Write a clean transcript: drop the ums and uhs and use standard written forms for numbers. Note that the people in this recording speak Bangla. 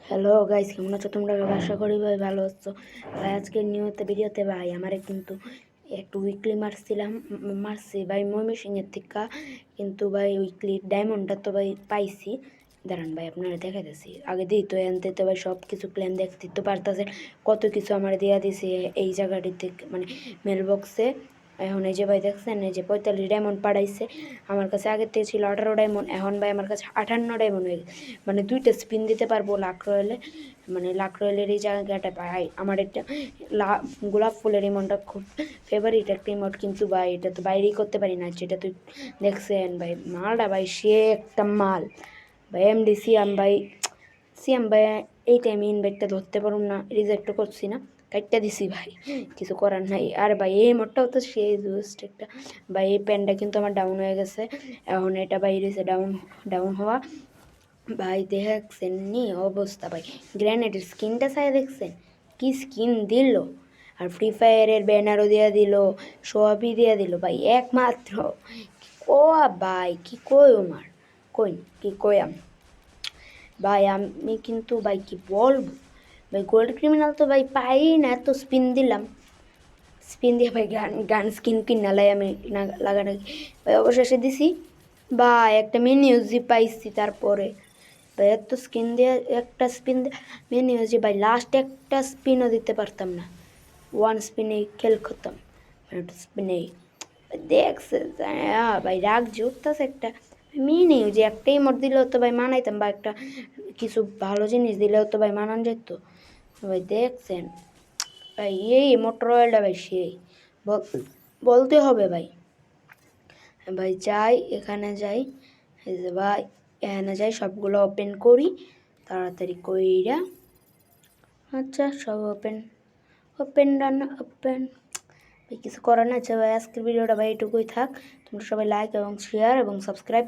হ্যালো গাইস, কেমন আছো তোমরা? আশা করি ভাই ভালো আছো। ভাই আজকে নিয়তে ভিডিওতে ভাই আমারে কিন্তু একটু উইকলি মারছি ভাই ময়মনসিংহের থেকে, কিন্তু ভাই উইকলি ডায়মন্ডটা তো ভাই পাইছি। দাঁড়ান ভাই আপনারা দেখাইতেছি, আগে দিই তো এনতে তো ভাই সব কিছু প্ল্যান দেখতে তো পারতেছে, কত কিছু আমার দেওয়া দিছে এই জায়গাটিতে, মানে মেল বক্সে। এখন এই যে ভাই দেখছেন, এই যে 45 ডায়মন্ড পাঠাইছে আমার কাছে, আগের থেকে ছিল 18 ডায়মন্ড, এখন ভাই আমার কাছে 58 ডায়মন্ড হয়ে গেছে। মানে 2টা স্পিন দিতে পারবো লাখ রয়েলে, মানে লাখ রয়েলের এই জায়গাটা ভাই আমার একটা গোলাপ ফুলের ইমনটা খুব ফেভারিট একটা ইমোট, কিন্তু ভাই এটা তো বাইরেই করতে পারি না। যেটা তুই দেখছেন ভাই মালটা ভাই সে একটা মাল ভাই, এমডি সিয়াম ভাই এই টাইমে ইনভাইটটা ধরতে পারুম না, রিজেক্টও করছি না, কাটটা দিছি ভাই, কিছু করার নাই। আর ভাই এই মোটটাও তো সেই জুস্ট একটা ভাই, এই প্যানটা কিন্তু আমার ডাউন হয়ে গেছে, এখন এটা বাইরে ডাউন হওয়া ভাই। দেখছেন নি অবস্থা ভাই, গ্র্যানেডের স্কিনটা চাই দেখছেন কি স্কিন দিল, আর ফ্রি ফায়ারের ব্যানারও দিয়ে দিল, সবই দিয়ে দিল ভাই একমাত্র। ভাই কি কই আমার কই কি কয়াম ভাই, আমি কিন্তু ভাই কি বলবো ভাই, গোল্ড ক্রিমিনাল তো ভাই পাই না, এত স্পিন দিয়ে ভাই গান স্কিন কিনালাই আমি লাগানো ভাই, অবশেষে দিছি ভাই একটা মিনি ইউজি পাইছি। তারপরে ভাই এত স্কিন দিয়ে একটা স্পিন মিনি ইউজি ভাই, লাস্ট একটা স্পিনও দিতে পারতাম না, ওয়ান স্পিনে খেল খতম, একটা স্পিনে দেখছে ভাই রাগ জুটতেছে একটা মিনি ইউজি। একটাই মোট দিলেও তো ভাই মানাইতাম, বা একটা কিছু ভালো জিনিস দিলেও তো ভাই মানান যেত ভাই। দেখছেন ভাই এই মোটর অয়েলটা ভাই সেই বলতে হবে ভাই। ভাই যাই এখানে যাই, এই যে ভাই এখানে যাই, সবগুলো ওপেন করি তাড়াতাড়ি কইরা। আচ্ছা সব ওপেন ডান ওপেন ভাই, কিছু করার না। আচ্ছা ভাই আজকের ভিডিওটা ভাই এটুকুই থাক, তোমরা সবাই লাইক এবং শেয়ার এবং সাবস্ক্রাইব